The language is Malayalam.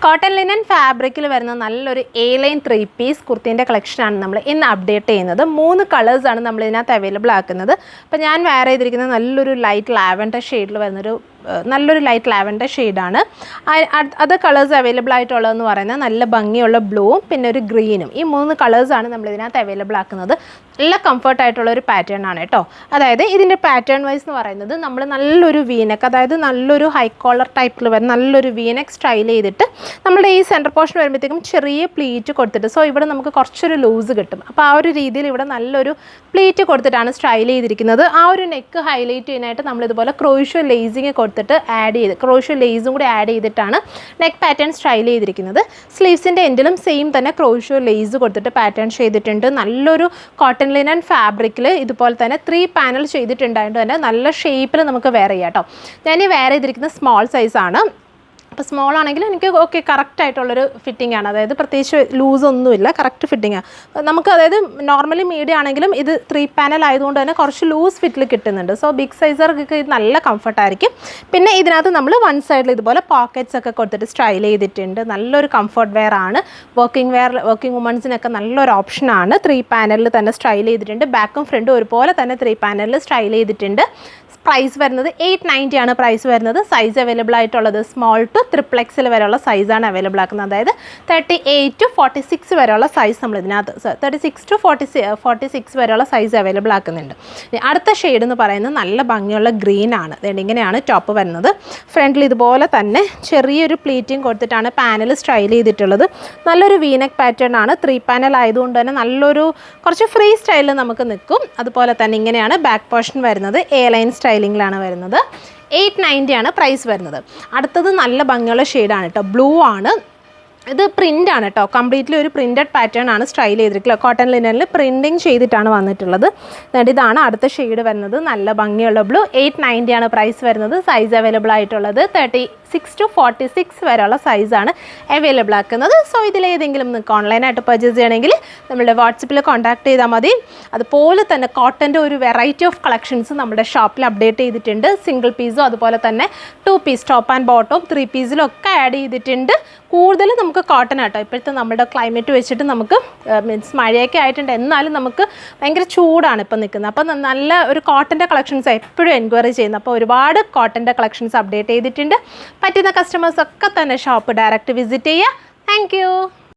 കോട്ടൺ ലിനൻ ഫാബ്രിക്കിൽ വരുന്ന നല്ലൊരു A-line 3-piece കുർത്തീൻ്റെ കളക്ഷനാണ് നമ്മൾ ഇന്ന് അപ്ഡേറ്റ് ചെയ്യുന്നത്. 3 കളേഴ്സാണ് നമ്മൾ ഇതിനകത്ത് അവൈലബിൾ ആക്കുന്നത്. അപ്പോൾ ഞാൻ വെയർ ചെയ്തിരിക്കുന്നത് നല്ലൊരു ലൈറ്റ് ലാവൻഡർ ഷെയ്ഡിൽ വരുന്നൊരു നല്ലൊരു ലൈറ്റ് ലാവൻഡർ ഷെയ്ഡാണ്. അത് കളേഴ്സ് അവൈലബിൾ ആയിട്ടുള്ളതെന്ന് പറയുന്നത് നല്ല ഭംഗിയുള്ള ബ്ലൂവും പിന്നെ ഒരു ഗ്രീനും. ഈ 3 കളേഴ്സാണ് നമ്മൾ ഇതിനകത്ത് അവൈലബിൾ ആക്കുന്നത്. നല്ല കംഫർട്ടായിട്ടുള്ളൊരു പാറ്റേൺ ആണ് കേട്ടോ. അതായത് ഇതിൻ്റെ പാറ്റേൺ വൈസ് എന്ന് പറയുന്നത് നമ്മൾ നല്ലൊരു വീനെക്ക്, അതായത് നല്ലൊരു ഹൈ കോളർ ടൈപ്പിൽ വരുന്ന നല്ലൊരു വീനെക്ക് സ്റ്റൈൽ ചെയ്തിട്ട് നമ്മുടെ ഈ സെൻറ്റർ പോർഷൻ വരുമ്പോഴത്തേക്കും ചെറിയ പ്ലീറ്റ് കൊടുത്തിട്ട്, സോ ഇവിടെ നമുക്ക് കുറച്ചൊരു ലൂസ് കിട്ടും. അപ്പോൾ ആ ഒരു രീതിയിൽ ഇവിടെ നല്ലൊരു പ്ലീറ്റ് കൊടുത്തിട്ടാണ് സ്റ്റൈൽ ചെയ്തിരിക്കുന്നത്. ആ ഒരു നെക്ക് ഹൈലൈറ്റ് ചെയ്യാനായിട്ട് നമ്മളിതുപോലെ ക്രോഷ്യോ ലേസിങ് കൊടുത്തിട്ട് ക്രോഷ്യോ ലേസും കൂടി ആഡ് ചെയ്തിട്ടാണ് നെക്ക് പാറ്റേൺ സ്റ്റൈൽ ചെയ്തിരിക്കുന്നത്. സ്ലീവ്സിൻ്റെ എൻഡിലും സെയിം തന്നെ ക്രോഷ്യോ ലേസ് കൊടുത്തിട്ട് പാറ്റേൺ ചെയ്തിട്ടുണ്ട്. നല്ലൊരു കോട്ടൺ ലിനൻ ഫാബ്രിക്കിൽ ഇതുപോലെ തന്നെ 3 പാനൽ ചെയ്തിട്ടുണ്ടായിട്ട് തന്നെ നല്ല ഷേപ്പിൽ നമുക്ക് വെയർ ചെയ്യാം കേട്ടോ. ഞാൻ ഈ വെയർ ചെയ്തിരിക്കുന്ന സ്മോൾ സൈസാണ്. അപ്പോൾ സ്മോൾ ആണെങ്കിൽ എനിക്ക് ഓക്കെ കറക്റ്റായിട്ടുള്ളൊരു ഫിറ്റിംഗ് ആണ്. അതായത് പ്രത്യേകിച്ച് ലൂസൊന്നുമില്ല, കറക്റ്റ് ഫിറ്റിംഗാണ് നമുക്ക്. അതായത് നോർമലി മീഡിയം ആണെങ്കിലും ഇത് 3 പാനൽ ആയതുകൊണ്ട് തന്നെ കുറച്ച് ലൂസ് ഫിറ്റിൽ കിട്ടുന്നുണ്ട്. സോ ബിഗ് സൈസർക്ക് ഇത് നല്ല കംഫർട്ടായിരിക്കും. പിന്നെ ഇതിനകത്ത് നമ്മൾ വൺ സൈഡിൽ ഇതുപോലെ പോക്കറ്റ്സ് ഒക്കെ കൊടുത്തിട്ട് സ്റ്റൈൽ ചെയ്തിട്ടുണ്ട്. നല്ലൊരു കംഫർട്ട് വെയർ ആണ്. വർക്കിംഗ് വുമൺസിനൊക്കെ നല്ലൊരു ഓപ്ഷനാണ്. 3 പാനലിൽ തന്നെ സ്റ്റൈൽ ചെയ്തിട്ടുണ്ട്. ബാക്കും ഫ്രണ്ടും ഒരുപോലെ തന്നെ 3 പാനലിൽ സ്റ്റൈൽ ചെയ്തിട്ടുണ്ട്. പ്രൈസ് വരുന്നത് 890 ആണ് പ്രൈസ് വരുന്നത്. സൈസ് അവൈലബിൾ ആയിട്ടുള്ളത് സ്മോൾ ടു XXL വരെയുള്ള സൈസാണ് അവൈലബിൾ ആക്കുന്നത്. അതായത് 38 to 46 വരെയുള്ള സൈസ് നമ്മൾ ഇതിനകത്ത് 36 to 46 വരെയുള്ള സൈസ് അവൈലബിൾ ആക്കുന്നുണ്ട്. അടുത്ത ഷെയ്ഡ് എന്ന് പറയുന്നത് നല്ല ഭംഗിയുള്ള ഗ്രീൻ ആണ്. അതുകൊണ്ട് ഇങ്ങനെയാണ് ടോപ്പ് വരുന്നത്. ഫ്രണ്ടിൽ ഇതുപോലെ തന്നെ ചെറിയൊരു പ്ലീറ്റിംഗ് കൊടുത്തിട്ടാണ് പാനൽ സ്റ്റൈൽ ചെയ്തിട്ടുള്ളത്. നല്ലൊരു വീനെക്ക് പാറ്റേൺ ആണ്. 3 പാനൽ ആയതുകൊണ്ട് തന്നെ നല്ലൊരു കുറച്ച് ഫ്രീ സ്റ്റൈലിൽ നമുക്ക് നിൽക്കും. അതുപോലെ തന്നെ ഇങ്ങനെയാണ് ബാക്ക് പോർഷൻ വരുന്നത്. A-line സ്റ്റൈലിങ്ങിലാണ് വരുന്നത്. 890 ആണ് പ്രൈസ് വരുന്നത്. അടുത്തത് നല്ല ഭംഗിയുള്ള ഷെയ്ഡാണ് കേട്ടോ. ബ്ലൂ ആണ്. ഇത് പ്രിൻ്റ് ആണ് കേട്ടോ. കംപ്ലീറ്റ്ലി ഒരു പ്രിൻറ്റഡ് പാറ്റേൺ ആണ് സ്റ്റൈൽ ചെയ്തിട്ടുള്ളത്. കോട്ടൺ ലിനനിൽ പ്രിൻറ്റിങ് ചെയ്തിട്ടാണ് വന്നിട്ടുള്ളത്. ഇതാണ് അടുത്ത ഷെയ്ഡ് വരുന്നത്. നല്ല ഭംഗിയുള്ള ബ്ലൂ. 890 ആണ് പ്രൈസ് വരുന്നത്. സൈസ് അവൈലബിൾ ആയിട്ടുള്ളത് 36 to 46 വരെയുള്ള സൈസാണ് അവൈലബിൾ ആക്കുന്നത്. സോ ഇതിലേതെങ്കിലും നിങ്ങൾക്ക് ഓൺലൈനായിട്ട് പർച്ചേസ് ചെയ്യണമെങ്കിൽ നമ്മുടെ വാട്സപ്പിൽ കോൺടാക്ട് ചെയ്താൽ മതി. അതുപോലെ തന്നെ കോട്ടൻ്റെ ഒരു വെറൈറ്റി ഓഫ് കളക്ഷൻസ് നമ്മുടെ ഷോപ്പിൽ അപ്ഡേറ്റ് ചെയ്തിട്ടുണ്ട്. സിംഗിൾ പീസും അതുപോലെ തന്നെ 2 പീസ് ടോപ്പ് ആൻഡ് ബോട്ടം 3 പീസിലും ഒക്കെ ആഡ് ചെയ്തിട്ടുണ്ട്. കൂടുതൽ നമുക്ക് കോട്ടൺ ആട്ടോ. ഇപ്പോഴത്തെ നമ്മുടെ ക്ലൈമറ്റ് വെച്ചിട്ട് നമുക്ക് മീൻസ് മഴയൊക്കെ ആയിട്ടുണ്ട്, എന്നാലും നമുക്ക് ഭയങ്കര ചൂടാണ് ഇപ്പം നിൽക്കുന്നത്. അപ്പം നല്ല ഒരു കോട്ടൻ്റെ കളക്ഷൻസ് എപ്പോഴും എൻക്വയറി ചെയ്യുന്നത്. അപ്പോൾ ഒരുപാട് കോട്ടൻ്റെ കളക്ഷൻസ് അപ്ഡേറ്റ് ചെയ്തിട്ടുണ്ട്. പറ്റുന്ന കസ്റ്റമേഴ്സൊക്കെ തന്നെ ഷോപ്പ് ഡയറക്റ്റ് വിസിറ്റ് ചെയ്യുക. താങ്ക്